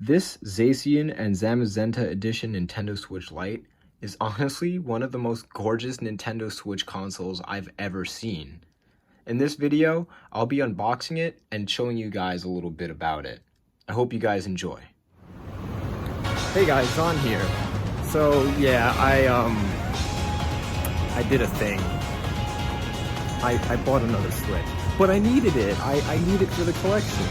This Zacian and Zamazenta edition Nintendo Switch Lite is honestly one of the most gorgeous Nintendo Switch consoles I've ever seen. In this video, I'll be unboxing it and showing you guys a little bit about it. I hope you guys enjoy. Hey guys, Zon here. So yeah, I did a thing. I bought another Switch, but I needed it. I need it for the collection.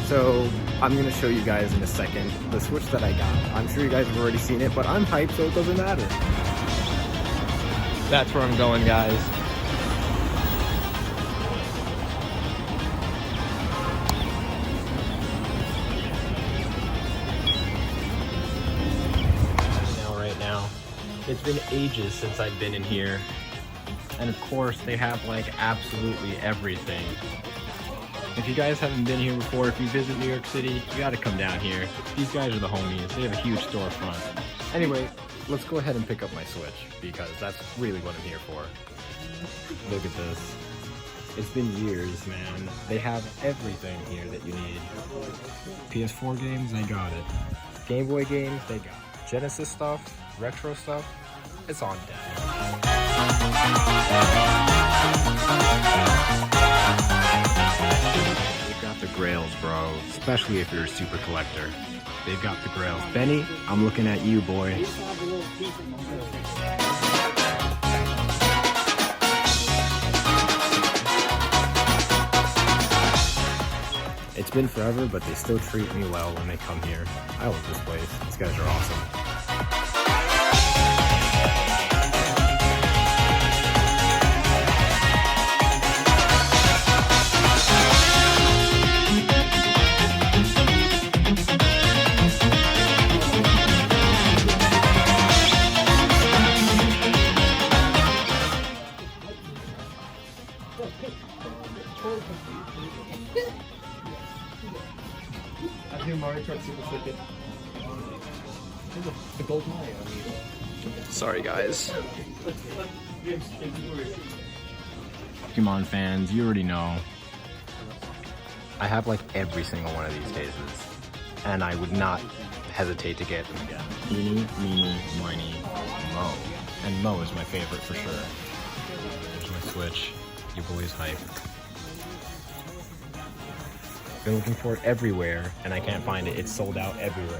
So I'm gonna show you guys in a second the Switch that I got. I'm sure you guys have already seen it, but I'm hyped, so it doesn't matter. That's where I'm going, guys. Right now, it's been ages since I've been in here, and of course they have like absolutely everything. If you guys haven't been here before, if you visit New York City, you gotta come down here. These guys are the homies. They have a huge storefront. Anyway, let's go ahead and pick up my Switch, because that's really what I'm here for. Look at this. It's been years, man. They have everything here that you need. PS4 games, they got it. Game Boy games, they got it. Genesis stuff, retro stuff, it's on deck. They've got the grails, bro, especially if you're a super collector. They've got the grails. Benny, I'm looking at you, boy. It's been forever, but they still treat me well when they come here. I love this place. These guys are awesome. Sorry guys. Pokemon fans, you already know. I have like every single one of these cases, and I would not hesitate to get them again. Eeny, meeny, miny, Mo. And Mo is my favorite for sure. There's my Switch. Your boy's hype. Been looking for it everywhere, and I can't find it. It's sold out everywhere.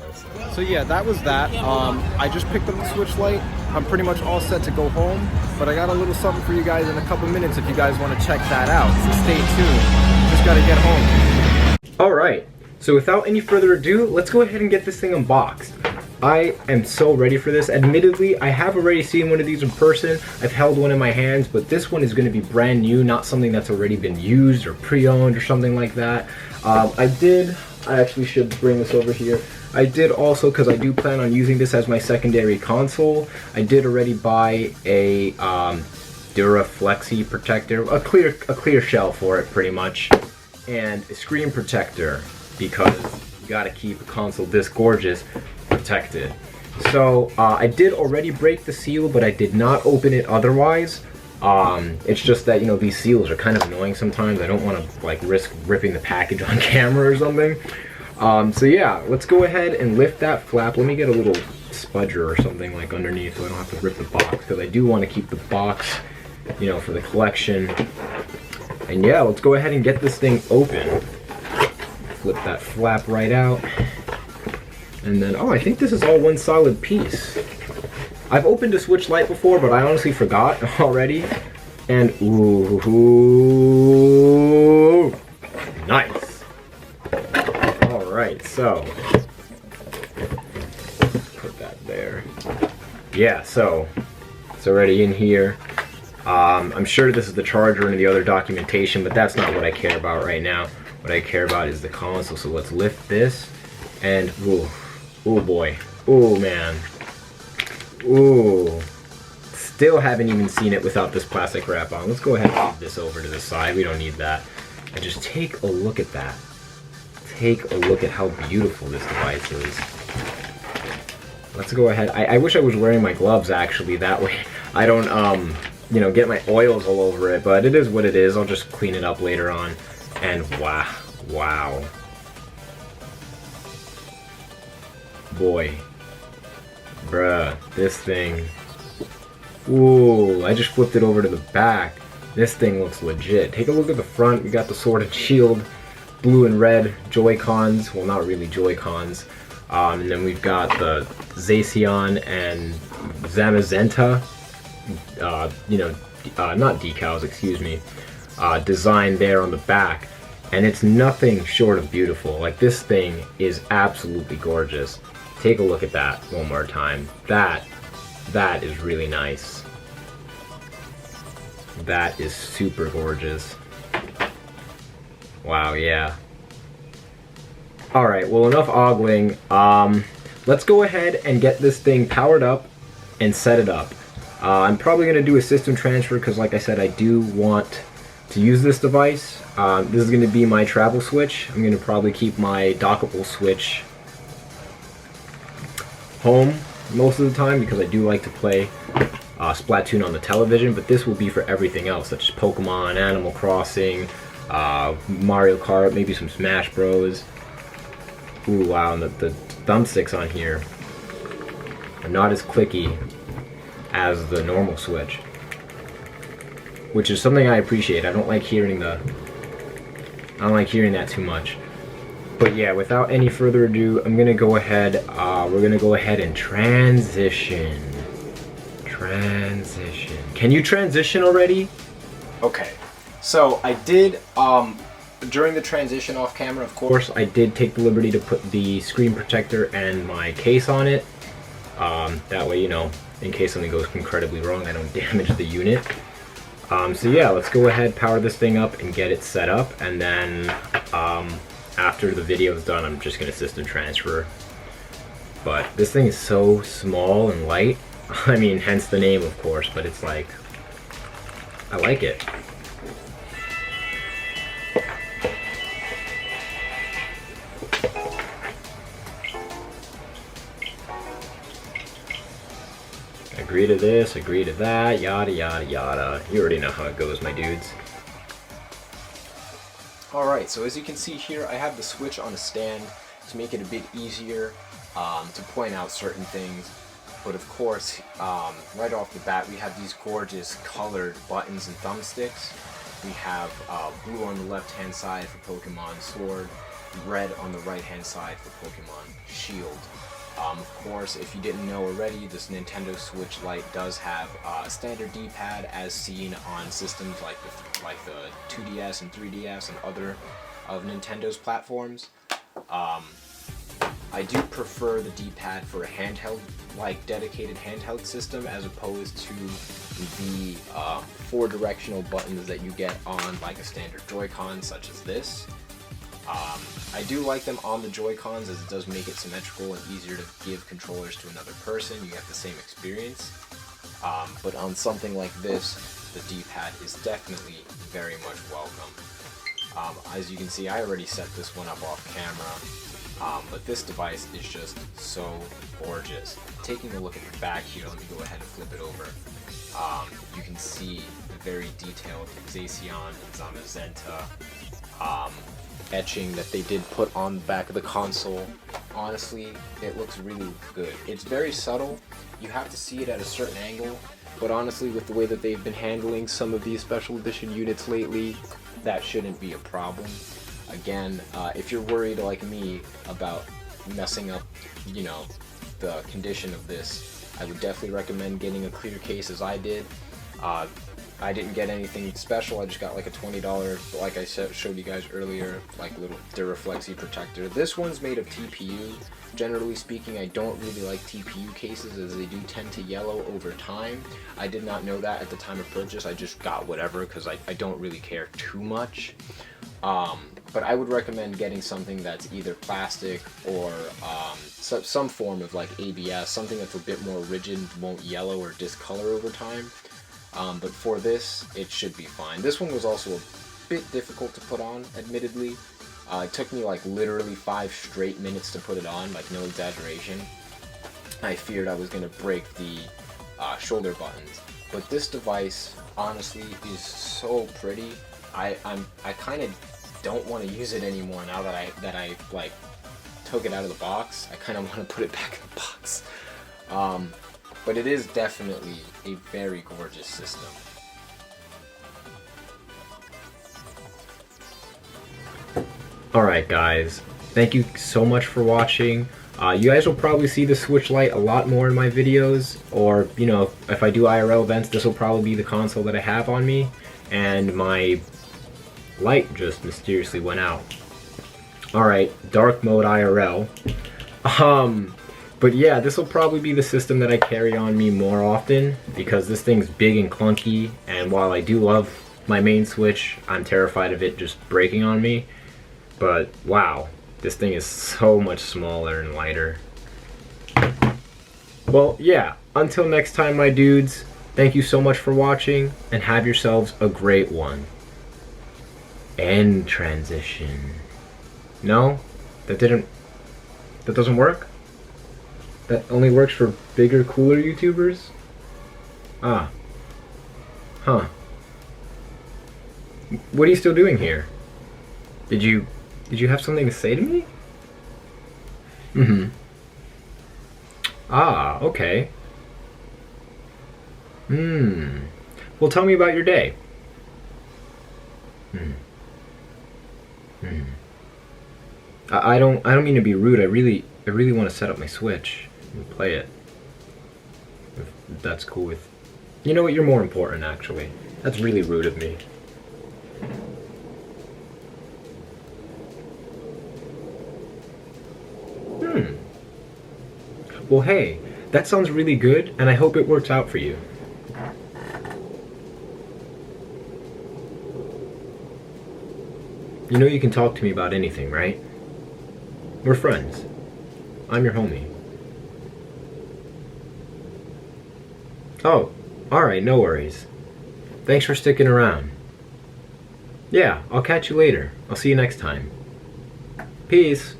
So yeah, that was that. I just picked up the Switch Lite. I'm pretty much all set to go home, but I got a little something for you guys in a couple minutes if you guys want to check that out. So stay tuned. Just gotta get home. All right, so without any further ado, let's go ahead and get this thing unboxed. I am so ready for this. Admittedly, I have already seen one of these in person. I've held one in my hands, but this one is going to be brand new, not something that's already been used or pre-owned or something like that. I actually should bring this over here. I did also, because I do plan on using this as my secondary console, I did already buy a Duraflexi protector, a clear shell for it pretty much, and a screen protector, because you gotta keep a console this gorgeous protected. So I did already break the seal, but I did not open it otherwise. It's just that, you know, these seals are kind of annoying sometimes. I don't want to like risk ripping the package on camera or something. So yeah, let's go ahead and lift that flap. Let me get a little spudger or something like underneath so I don't have to rip the box, because I do want to keep the box, you know, for the collection. And yeah, let's go ahead and get this thing open. Flip that flap right out. And then, oh, I think this is all one solid piece. I've opened a Switch Lite before, but I honestly forgot already. And ooh, nice. All right, so put that there. Yeah, so it's already in here. I'm sure this is the charger and the other documentation, but that's not what I care about right now. What I care about is the console. So let's lift this, and ooh, oh boy, oh man. Ooh, still haven't even seen it without this plastic wrap on. Let's go ahead and move this over to the side. We don't need that. And just take a look at that. Take a look at how beautiful this device is. Let's go ahead. I wish I was wearing my gloves actually. That way I don't, you know, get my oils all over it. But it is what it is. I'll just clean it up later on. And wow, wow. boy. Bruh, this thing. Ooh, I just flipped it over to the back. This thing looks legit. Take a look at the front. We got the Sword and Shield, blue and red Joy-Cons. Well, not really Joy-Cons. And then we've got the Zacian and Zamazenta, not decals, excuse me, design there on the back. And it's nothing short of beautiful. Like, this thing is absolutely gorgeous. Take a look at that one more time. That is really nice. That is super gorgeous. Wow, yeah. Alright, well, enough ogling. Let's go ahead and get this thing powered up and set it up. I'm probably going to do a system transfer because, like I said, I do want to use this device. This is going to be my travel switch. I'm going to probably keep my dockable switch home most of the time because I do like to play Splatoon on the television, but this will be for everything else, such as Pokemon, Animal Crossing, Mario Kart, maybe some Smash Bros. Ooh, wow, and the thumbsticks on here are not as clicky as the normal Switch, which is something I appreciate. I don't like hearing that too much. But yeah, without any further ado, I'm gonna go ahead. We're gonna go ahead and transition. Transition. Can you transition already? Okay. So I did. During the transition off camera, of course, I did take the liberty to put the screen protector and my case on it. That way, you know, in case something goes incredibly wrong, I don't damage the unit. So yeah, let's go ahead, power this thing up, and get it set up, and then after the video is done, I'm just gonna system transfer. But this thing is so small and light. I mean, hence the name, of course, but it's like, I like it. Agree to this, agree to that, yada yada yada. You already know how it goes, my dudes. Alright, so as you can see here, I have the Switch on a stand to make it a bit easier to point out certain things. But of course, right off the bat, we have these gorgeous colored buttons and thumbsticks. We have blue on the left-hand side for Pokemon Sword, red on the right-hand side for Pokemon Shield. Of course, if you didn't know already, this Nintendo Switch Lite does have a standard D-pad as seen on systems like the 2DS and 3DS and other of Nintendo's platforms. I do prefer the D-pad for a handheld, like dedicated handheld system, as opposed to the 4 directional buttons that you get on like a standard Joy-Con such as this. I do like them on the Joy-Cons as it does make it symmetrical and easier to give controllers to another person. You get the same experience. But on something like this, the D-pad is definitely very much welcome. As you can see, I already set this one up off camera, but this device is just so gorgeous. Taking a look at the back here, let me go ahead and flip it over. You can see the very detailed Zacian and Zamazenta etching that they did put on the back of the console. Honestly, it looks really good. It's very subtle. You have to see it at a certain angle, but honestly, with the way that they've been handling some of these special edition units lately, that shouldn't be a problem. Again, if you're worried like me about messing up, you know, the condition of this, I would definitely recommend getting a clear case as I did. I didn't get anything special. I just got like a $20, like I showed you guys earlier, like little Duraflexy protector. This one's made of TPU. Generally speaking, I don't really like TPU cases as they do tend to yellow over time. I did not know that at the time of purchase. I just got whatever because I don't really care too much. But I would recommend getting something that's either plastic or some form of like ABS, something that's a bit more rigid, won't yellow or discolor over time. But for this, it should be fine. This one was also a bit difficult to put on, admittedly. It took me like literally 5 straight minutes to put it on, like no exaggeration. I feared I was going to break the shoulder buttons. But this device, honestly, is so pretty. I kind of don't want to use it anymore now that I like took it out of the box. I kind of want to put it back in the box. But it is definitely a very gorgeous system. Alright guys, thank you so much for watching. You guys will probably see the Switch Lite a lot more in my videos, or, you know, if I do IRL events, this will probably be the console that I have on me, and my light just mysteriously went out. Alright, dark mode IRL. But yeah, this will probably be the system that I carry on me more often, because this thing's big and clunky, and while I do love my main Switch, I'm terrified of it just breaking on me. But wow, this thing is so much smaller and lighter. Well, yeah, until next time, my dudes, thank you so much for watching, and have yourselves a great one. End transition. No? That doesn't work? That only works for bigger, cooler YouTubers? Ah. Huh. What are you still doing here? Did you have something to say to me? Mm-hmm. Ah, okay. Well, tell me about your day. I don't mean to be rude. I really want to set up my Switch and play it. If that's cool with... You know what? You're more important, actually. That's really rude of me. Well, hey, that sounds really good, and I hope it works out for you. You know you can talk to me about anything, right? We're friends. I'm your homie. Oh, alright, no worries. Thanks for sticking around. Yeah, I'll catch you later. I'll see you next time. Peace.